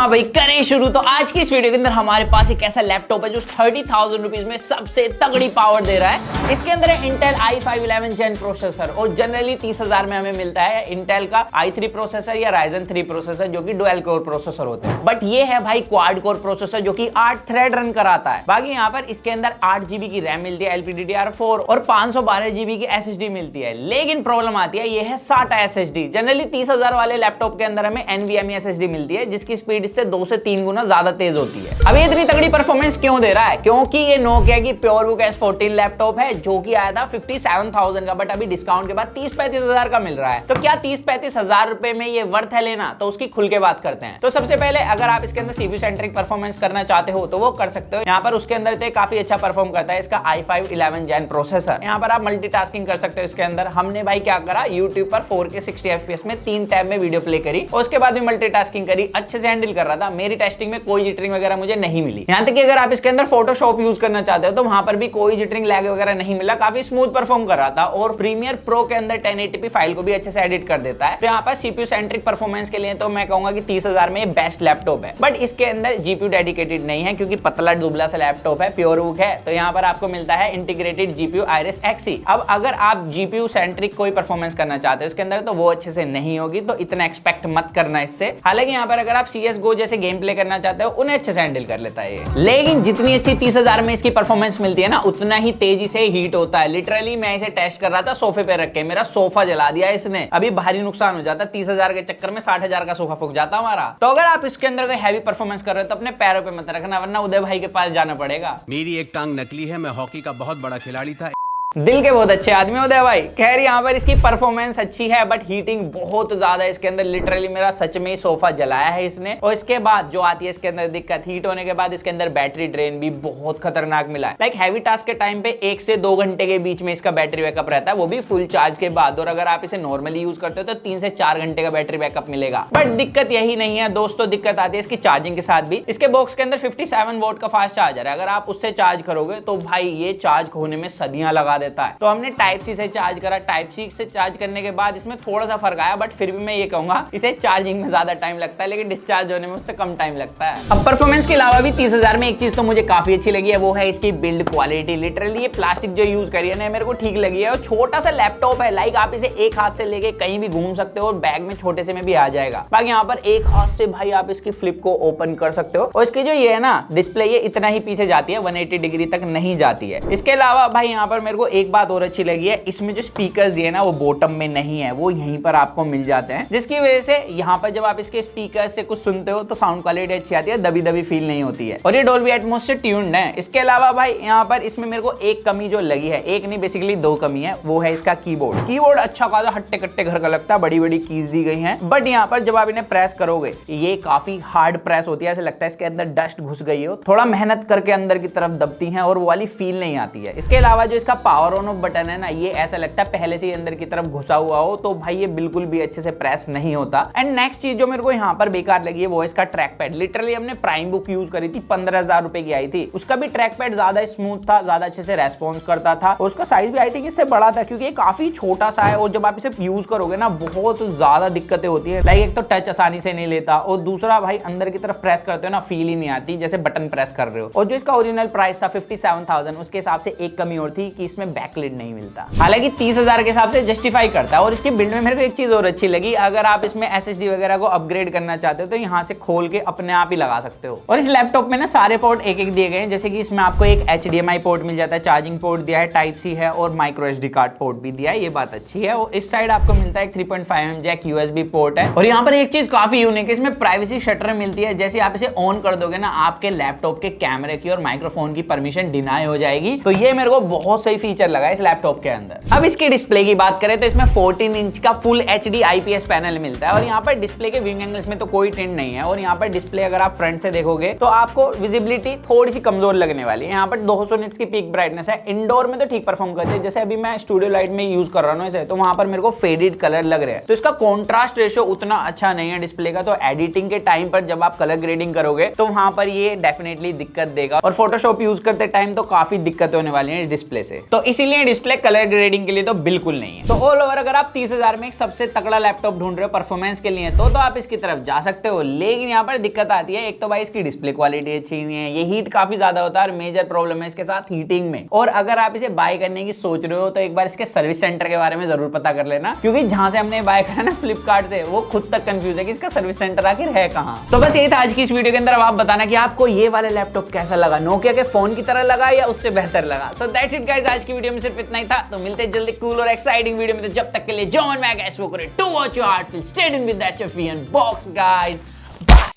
हाँ भाई करें शुरू। तो आज की इस वीडियो के अंदर हमारे पास एक ऐसा लैपटॉप है जो 30,000 रुपीज में सबसे तगड़ी पावर दे रहा है। इसके अंदर है इंटेल i5 11 जेन प्रोसेसर और जनरली 30,000 में हमें मिलता है इंटेल का i3 प्रोसेसर या Ryzen 3 प्रोसेसर जो कि डुअल कोर प्रोसेसर होते हैं। बट ये है भाई क्वाड कोर प्रोसेसर जो कि 8 थ्रेड रन कराता है। बाकी यहाँ पर इसके अंदर 8 GB की रैम मिलती है LPDDR4 और 512 GB की SSD मिलती है। लेकिन प्रॉब्लम आती है ये है SATA SSD। जनरली 30,000 वाले लैपटॉप के अंदर हमें NVMe SSD मिलती है जिसकी स्पीड इससे 2 से 3 गुना ज्यादा तेज होती है। अब ये इतनी तगड़ी परफॉर्मेंस क्यों दे रहा है? क्योंकि ये नोकिया की प्योरबुक S14 लैपटॉप है जो कि आया था 57,000 का, बट अभी डिस्काउंट के बाद 30-35 हजार का मिल रहा है। तो क्या 30-35 हजार रुपए में ये वर्थ है लेना? तो उसकी खुल के बात करते हैं। तो सबसे पहले अगर आप इसके अंदर CPU सेंट्रिक परफॉर्मेंस करना चाहते हो तो वो कर सकते हो। यहाँ पर उसके अंदर तो काफी अच्छा परफॉर्म करता है इसका i5 11 जेन प्रोसेसर। यहाँ पर आप मल्टीटास्किंग कर सकते हो। इसके अंदर हमने भाई क्या करा, YouTube पर 4K 60 FPS में 3 टैब में वीडियो प्ले करी और उसके बाद भी मल्टीटास्किंग करी, अच्छे से हैंडल कर रहा था। मेरी टेस्टिंग में कोई जिटरिंग वगैरह मुझे नहीं मिली। यहाँ तक कि अगर आप इसके अंदर फोटोशॉप यूज करना चाहते हो तो वहां पर भी कोई जिटरिंग लैग वगैरह नहीं मिला, काफी स्मूथ परफॉर्म कर रहा था। और प्रीमियर प्रो के अंदर 1080p फाइल को भी अच्छे से एडिट कर देता है। तो यहाँ पर CPU सेंट्रिक परफॉर्मेंस के लिए तो मैं कहूंगा कि 30,000 में बेस्ट लैपटॉप है। बट इसके अंदर GPU डेडिकेटेड नहीं है क्योंकि पतला दुबला सा लैपटॉप है, प्योरबुक है। तो यहाँ पर आपको मिलता है इंटीग्रेटेड GPU Iris Xe। अब अगर आप GPU सेंट्रिक कोई परफॉर्मेंस करना चाहते हो इसके अंदर तो वो अच्छे से नहीं होगी, तो इतना एक्सपेक्ट मत करना इससे। हालांकि यहाँ पर अगर आप CSGO जैसे गेम प्ले करना चाहते हो उन्हें अच्छे से हैंडल कर लेता है ये। लेकिन जितनी अच्छी 30,000 में इसकी परफॉर्मेंस मिलती है ना, उतना ही तेजी से हीट होता है। लिटरली मैं इसे टेस्ट कर रहा था सोफे पे रख के, मेरा सोफा जला दिया इसने। अभी भारी नुकसान हो जाता, 30,000 के चक्कर में 60,000 का सोफा फूक जाता हमारा। तो अगर आप इसके अंदर कोई हैवी परफॉर्मेंस कर रहे हो तो अपने पैरों पे मत रखना, वरना उदय भाई के पास जाना पड़ेगा। मेरी एक टांग नकली है, मैं हॉकी का बहुत बड़ा खिलाड़ी था। दिल के बहुत अच्छे आदमी होते हैं भाई। खैर यहाँ पर इसकी परफॉर्मेंस अच्छी है बट हीटिंग बहुत ज्यादा है इसके अंदर। लिटरली मेरा सच में ही सोफा जलाया है इसने। और इसके बाद जो आती है इसके अंदर दिक्कत, हीट होने के बाद इसके अंदर बैटरी ड्रेन भी बहुत खतरनाक मिला है। लाइक हैवी टास्क के टाइम पे 1 से 2 घंटे के बीच में इसका बैटरी बैकअप रहता है, वो भी फुल चार्ज के बाद। और अगर आप इसे नॉर्मली यूज करते हो तो 3 से 4 घंटे का बैटरी बैकअप मिलेगा। बट दिक्कत यही नहीं है दोस्तों, दिक्कत आती है इसकी चार्जिंग के साथ भी। इसके बॉक्स के अंदर 57 वोल्ट का फास्ट चार्जर है। अगर आप उससे चार्ज करोगे तो भाई ये चार्ज होने में सदियां लगा देता है। तो हमने टाइप सी से चार्ज करा, टाइप सी से चार्ज करने के बाद इसमें थोड़ा सा फर्क आया, बट फिर भी मैं ये कहूंगा इसे चार्जिंग में ज्यादा टाइम लगता है लेकिन डिस्चार्ज होने में उससे कम टाइम लगता है। अब परफॉर्मेंस के अलावा भी 30,000 में एक चीज तो मुझे काफी अच्छी लगी है, वो है इसकी बिल्ड क्वालिटी। लिटरली ये प्लास्टिक जो यूज करी है ना मेरे को ठीक लगी है। और छोटा सा लैपटॉप है, लाइक आप इसे एक हाथ से लेके कहीं भी घूम सकते हो और बैग में छोटे से में भी आ जाएगा। बाकी यहाँ पर एक हाथ से भाई आप इसकी फ्लिप को ओपन कर सकते हो। और इसकी जो ये है ना डिस्प्ले, ये इतना ही पीछे जाती है, 180 डिग्री तक नहीं जाती है। इसके अलावा भाई यहाँ पर मेरे को एक बात और अच्छी लगी है, इसमें जो स्पीकर्स दिए ना वो बॉटम में नहीं है, वो यहीं पर आपको मिल जाते हैं, जिसकी वजह से यहाँ पर जब आप इसके स्पीकर्स से कुछ सुनते हो तो साउंड क्वालिटी अच्छी आती है, दबी दबी फील नहीं होती है। और ये डोल्बी एटमॉस से ट्यून्ड है। इसके अलावा भाई यहाँ पर इसमें मेरे को एक कमी जो लगी है, एक नहीं बेसिकली 2 कमी है, वो है इसका कीबोर्ड। कीबोर्ड अच्छा खासा हट्टे कट्टे घर का लगता है, बड़ी बड़ी कीज दी गई है। बट यहाँ पर जब आप इन्हें प्रेस करोगे ये काफी हार्ड प्रेस होती है, ऐसा लगता है इसके अंदर डस्ट घुस गई हो, थोड़ा मेहनत करके अंदर की तरफ दबती है और वो वाली फील नहीं आती है। इसके अलावा जो इसका पावर ऑन ऑफ बटन है ना, ये ऐसा लगता है पहले से ही अंदर की तरफ घुसा हुआ हो, तो भाई ये बिल्कुल भी अच्छे से प्रेस नहीं होता। एंड नेक्स्ट चीज जो मेरे को यहाँ पर बेकार लगी है वो है इसका ट्रैक पैड। लिटरली हमने प्राइम बुक यूज करी थी, 15,000 रुपए की आई थी। उसका भी ट्रैक पैड ज्यादा स्मूथ था, ज्यादा अच्छे से रेस्पॉन्स करता था और उसका साइज भी आई थिंक इससे बड़ा था क्योंकि ये काफी छोटा सा है। और जब आप इसे यूज करोगे ना बहुत ज्यादा दिक्कतें होती है। लाइक एक तो टच आसानी से नहीं लेता और दूसरा भाई अंदर की तरफ प्रेस करते हो ना फील ही नहीं आती जैसे बटन प्रेस कर रहे हो। और जो इसका ओरिजिनल प्राइस था 57,000, उसके हिसाब से एक कमी और थी कि इसमें बैकलिड नहीं मिलता। हालांकि 30,000 के हिसाब से जस्टिफाई करता है। और इसकी बिल्ड में मेरे को एक चीज और अच्छी लगी, अगर आप इसमें SSD वगैरह को अपग्रेड करना चाहते हो तो यहाँ से खोल के अपने आप ही लगा सकते हो। और इस लैपटॉप में ना सारे पोर्ट एक एक दिए गए हैं, जैसे कि इसमें आपको एक HDMI पोर्ट मिल जाता है, चार्जिंग पोर्ट दिया है, टाइप सी है और माइक्रो SD कार्ड पोर्ट भी दिया है, ये बात अच्छी है। और इस साइड आपको मिलता है एक 3.5mm जैक USB पोर्ट है। और यहाँ पर एक चीज काफी यूनिक है, इसमें प्राइवेसी शटर मिलती है। जैसे आप इसे ऑन कर दोगे ना आपके लैपटॉप के कैमरे की और माइक्रोफोन की परमिशन डिनाई हो जाएगी। तो ये मेरे को बहुत सही फीचर लगा इस लैपटॉप के अंदर। अब इसकी डिस्प्ले की बात करें तो इसमें 14 इंच का फुल HD IPS पैनल मिलता है। और यहाँ पर डिस्प्ले के विंग एंगल्स में तो कोई टिंट नहीं है। और यहाँ पर डिस्प्ले अगर आप फ्रंट से देखोगे तो आपको विजिबिलिटी थोड़ी सी कमजोर लगने वाली है। यहाँ पर 200 निट्स की पीक ब्राइटनेस है। इंडोर में तो ठीक परफॉर्म करते हैं, जैसे अभी मैं स्टूडियो लाइट में यूज कर रहा हूँ इसे, तो वहां पर मेरे को फेडेड कलर लग रहे हैं। तो इसका कॉन्ट्रास्ट रेशियो उतना अच्छा नहीं है डिस्प्ले का। तो एडिटिंग के टाइम पर जब आप कलर ग्रेडिंग करोगे तो वहां पर ये डेफिनेटली दिक्कत देगा। और फोटोशॉप यूज करते टाइम तो काफी दिक्कत होने वाली है डिस्प्ले से। तो इसीलिए डिस्प्ले कलर ग्रेडिंग के लिए तो बिल्कुल नहीं है। तो ऑल ओवर अगर आप 30,000 में एक सबसे तगड़ा लैपटॉप ढूंढ रहे हो परफॉर्मेंस के लिए तो आप इसकी तरफ जा सकते हो। लेकिन यहाँ पर दिक्कत आती है, एक तो भाई इसकी डिस्प्ले क्वालिटी अच्छी नहीं है, ये हीट काफी ज्यादा होता है और मेजर प्रॉब्लम है इसके साथ हीटिंग में। और अगर आप इसे बाय करने की सोच रहे हो तो एक बार इसके सर्विस सेंटर के बारे में जरूर पता कर लेना, क्योंकि जहां से हमने बाय करा ना फ्लिपकार्ट से, वो खुद तक कंफ्यूज है कि इसका सर्विस सेंटर आखिर है कहां। तो बस यही था आज की इस वीडियो के अंदर। अब आप बताना कि आपको ये वाला लैपटॉप कैसा लगा, नोकिया के फोन की तरह लगा या उससे बेहतर लगा। सो दैट्स इट गाइस, आज की वीडियो में सिर्फ इतना ही था। तो मिलते हैं जल्दी कूल और एक्साइटिंग वीडियो में। तो जब तक के लिए जॉन मैग एस वो करे to watch your heart feel stayed in with that FV unbox guys.